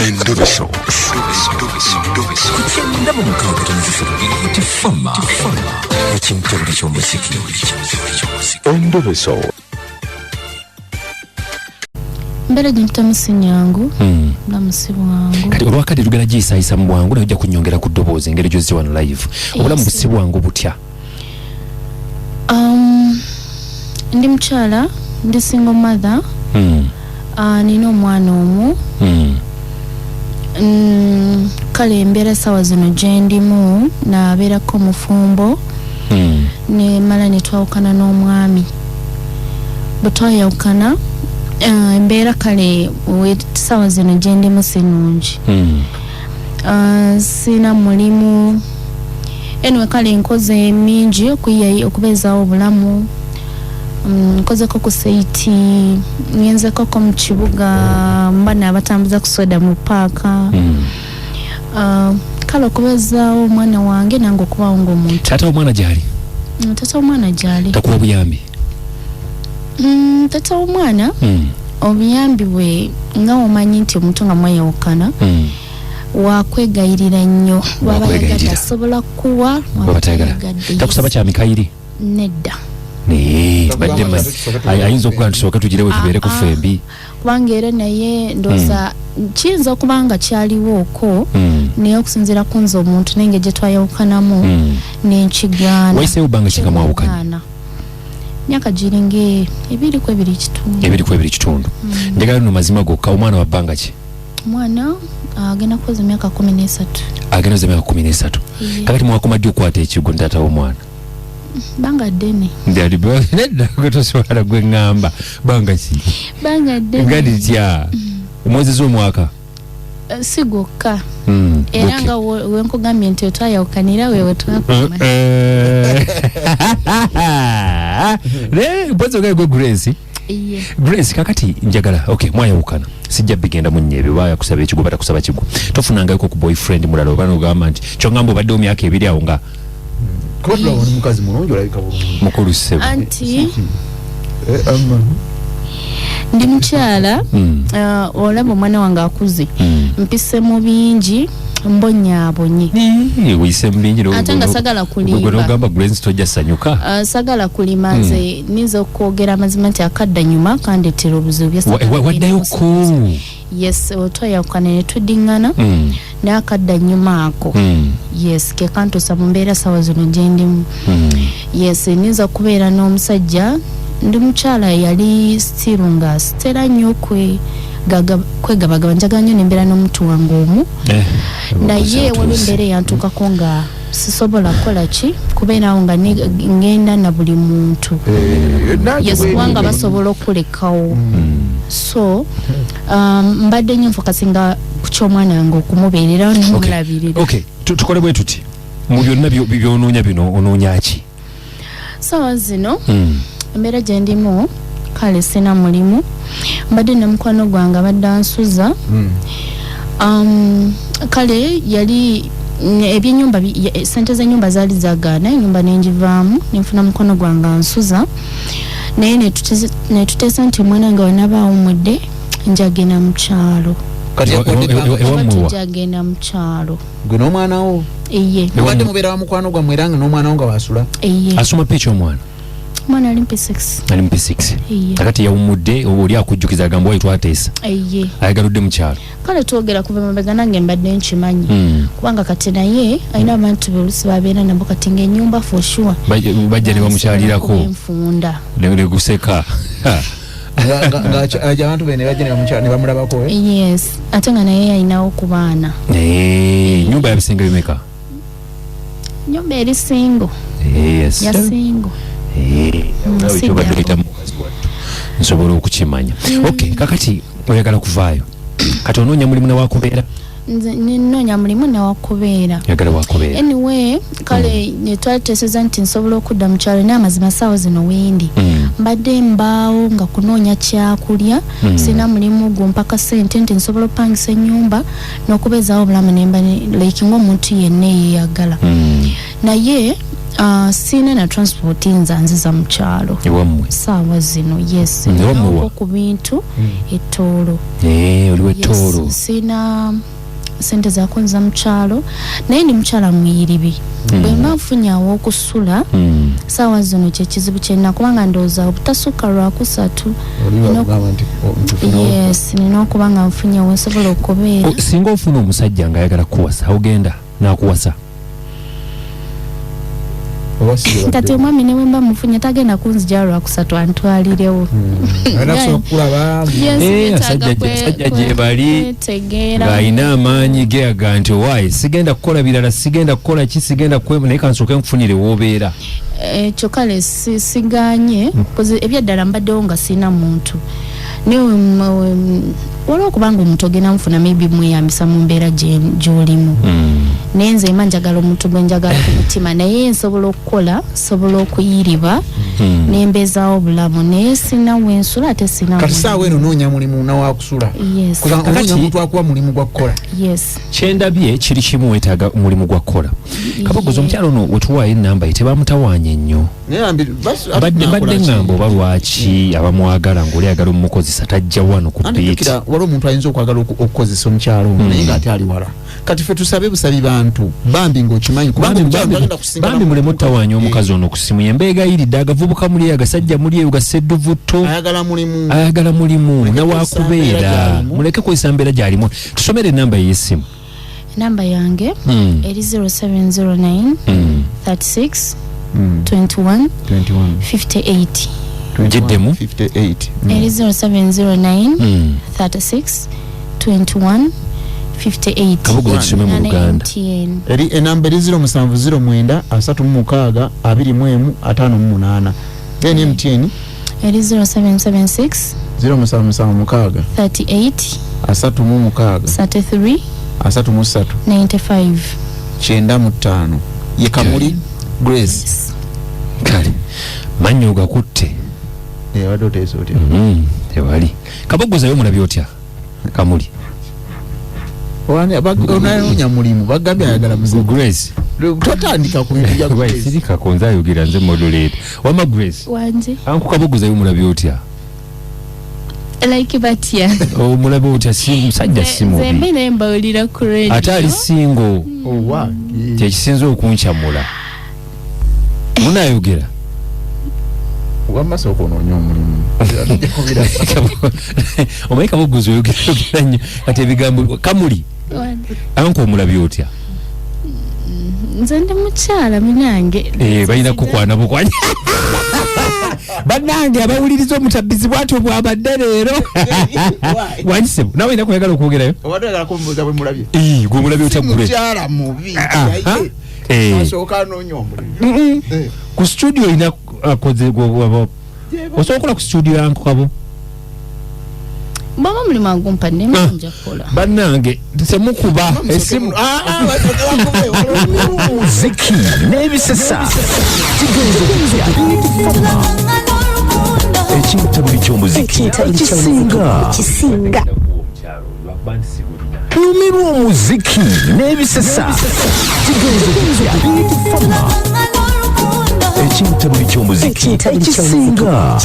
Endobeso. Kugenda mu mukaaga tonzisiro tifama ekintu buli ky'omuziki. Endobeso. Mbere ginta musinyangu na musibu wangu kati olwakati lugera gisaayisa mu bwangu najja kunyongera ku ddoboozi engeri gy'ozze wano live obulamu busibu wangu butya? Ndi mukyala, ndi single mother. Nina omwana omu. Kale embeera sawa zino gye ndimu naabeerako mufumbo. Ne mala ne twawukana n'omwami. Bwe twayawukana embeera kale sawa zino gye ndimu si nnungi. Sina mulimu. Anyway kale nkoze mingi okubeezaawo obulamu. Nkozeko ku saiti, ngenzeko ko mu kibuga, mba n'abatambuza ku soda mu paaka. Kale okubeezaawo omwana wange nange okubawo ng'omuntu. Taata omwana gyali? Taata omwana gyali. Takuwa obuyambi? Taata omwana obuyambi bwe nga omanyi nti omuntu nga mweyawukana wakwegayirira nnyo. Wabayagadde asobola kuwa wabayagadde. Takusaba kya Mikayiri? Nedda. Badde ayinza okuba ntusooke tugirewo tubeere ku fembi kubanga era naye ndooza kiyinza okuba nga kyaliwo okwo naye okusinziira ku nze omuntu nenge gye twayawukanamu n'enkigaana. wayiseewo bbanga ki nga mwawukanye? myaka giringa 2.2 njagala nno mazima gokka. omwana wa bbanga ki? omwana agenda kuweza emyaka 13. agenda kuweza emyaka 13. kakati mwakoma ddi okukwata ekigo ntaata w'omwana? Banga dene. Ndali nedda gotosobola gwe ngamba. Banga ki? Banga dene. Ngadi tya. Mwezi z'omwaka. Sigoka. Era nga wenkugambye nti otwayawukanira wewe twakoma. Mpozo gwe Grace. Grace kakati njagala mwayawukana sijja bigenda munnyeebyo baya kusaba ekigo bata kusaba kigo tofunanga yuko ku boyfriend mulalo bano gamba nti kyongambo badde omyaka ebiri awo nga Kodwa wano mukazi mulungi olabika bulungi. Mukulu ssebo. Anti ndi mukyala olaba omwana wange akuze mpise mu bingi mbonyaabonye. Wiyise mu bingi ate nga sagala kulimba. Gwe n'ogamba Grace tojja sanyuka. Sagala kulima nze niza okwogera amazima nti akadda nyuma kandeetera obuzibu byasagala. Waddayoko. Yes, otwayawukana ne tuddingana n'akadda nyuma ako. Yes, ke kantuusa mu mbeera sawa zino gye ndimu. Yes, niza okubeera n'omusajja ndi mukyala yali stiru nga sitera nnyo kwegabagaba njagala nnyo n'embeera n'omuntu wange omu. Naye waliwo embeera eyantuukako nga sisobola kukola ki kubeera awo nga ngenda na buli muntu. Yes, kubanga basobola okulekawo. So mbadde nnyo nfokasinga ku ky'omwana wange okumubeererawo n'omulabirira. Tukole bwe tuti mu byonna by'onoonya bino onoonya ki? Sawa zino embeera gye ndimu kale sina mulimu mbadde ne mukwano gwange abadde ansuza. Kale yali ebyenyumba sente z'ennyumba zaali zagaana ennyumba n'engivaamu nenfuna mukwano gwange ansuza naye netuteesa nti omwana wange wanaba awumudde njagenda mu kyalo. Kati njagenda mu kyalo. Gwe n'omwana wo? Eye. Mubadde mubeera wa mukwano gwammwe era nga n'omwana wo nga waasula? Eye. Asoma piki omwana? Omwana ali MP6. Ali MP6. Kakati yawumudde oli akujjukiza agamba wayi twateesa. Eye. Ayagaludde mu kyalo. Kale twogera kuva mabega nange mbadde nkimanyi. Kubanga kati naye alina abantu be oluusi babeera nabo kati ng'ennyumba for sure. Bajja ne bamukyalirako. Enfunda. Ne guseka. Abantu be ne bajja ne bamulabako. Yes. Ate nga naye alinawo ku baana. Nyumba yabisinga bimeka? Nyumba eri singo. Yes. Ya singo. Nsobola okukimanya. Kakati oyagala kuvaayo kati onoonya mulimu newakubeera? Ninoonya mulimu newakubeera. Yagala wakubeera. Anyway kale netwateeseza nti nsobola okudda mu kyalo n'amazima saawa zino wendi mbadde mbaawo nga kunoonya kyakulya sina mulimu gumpaka ssente nti nsobola opangisa ennyumba n'okubeezaawo obulamu nemba like ng'omuntu yenna eyeyagala. Naye Sina na transport nziza mu kyalo. Ewammwe. Saawa zino yes. Ewammwe ku bintu ettoolo. Oliwo ettoolo. Yes, sina sente zakonza mu kyalo naye ndi mukyala mwiribi. Bwe nfunyawo okusula saawa zino kyekizibu kyena kubanga ndowooza obutasukka lwakusatu. Yes, nina okuba nga nfunyewo nsobola okubeera. Singa ofuna omusajja ng'ayagala kuwasa ogenda n'akuwasa. Kati omwami ne wemba mufunye tagenda kunzija lwakusatu antwalirewo. Sajja gye bali ng'alina amaanyi geaga nti owaayi sigenda kukola birala sigenda kukola ki sigenda kwemu naye kansooke nkufunire w'obeera. Ekyo kale siganye ebyaddala mbaddewo nga sirina muntu waliwo okubanga omuntu ogenda mufuna maybe mweyambisa mu mbeera gy'olimu naye nze ima njagala omuntu gwe njagala ku mutima naye nsobola okukola nsobola okuyiriba nembeezaawo obulamu naye sina wensula ate sina kati saawa eno noonya mulimu nawakusula onoonya omuntu akuwa mulimu gwa kukola. Kyendabye kiri kimu weetaaga mulimu gwa kukola. Kabogoza omukyalo ono wetuwaayo ennamba ye tebamutawaanya nnyo. Badde ngamba oba lwaki abamwagala ng'oli ayagala omumukozesa tajja wano ku beat. Waliwo omuntu ayinza okwagala okukozesa omukyalo naye ng'ate ali wala. Kati ffe tusabe busabi bantu bambi ng'okimanyi bambi mulemu ottawaanya omukazi ono ku ssimu ye mbeegayiridde agavubuka muli eyo agasajja muli eyo gasedduvutto ayagala mulimu nawaakubeera muleke kwesa mbeera gy'alimu. Tusomere ennamba y'essimu. Namba yange eri 0709 36 21 58 Jiddemu 58 eri 0709 36 21 58 Kabogoza tusome mu Luganda. eri enamba eri 0709 36 21 58 then MTN eri 0776 0776 38 36 33 33 95 95 ye Kamuli Grace. Kale manyo gakutte wadde oteesa otya tewali. Kabogoza yo mulabye otya Kamuli onanoonya mulimu bagambye ayagala muzibu Grace totandika ku bintu bya Grace sirika konza ayogera nze modulate wama Grace wanje anku Kabogoza yo mulabye otya like batya omulabye otya si musajja si mubi zembe naye mbawulira ku radio ate ali singo kyekisinza okunkyamula munayogera wamasa okunoonya omulimu omanyi Kabogoza oyogera nnyo kati ebigambo Kamuli anku omulabye otya nze ndi mukyala munange balina kukwana bukwanya bannange abawuliriza omutabbizi bwatyo bwabadde leero wanyisebu nawe olina kwagala okwogerayo gwe omulabye otya mukyala mubi asooka anoonya omulimu ku studio olina akoze osobola okukola ku studio yanko Kabo baba mulimu agumpadde nja kukola bannange temukuba esimu Muziki n'ebisesa ekintabuli ky'omuziki ekisinga lumirwa omuziki n'ebisesa ekintabuli ky'omuziki ekisinga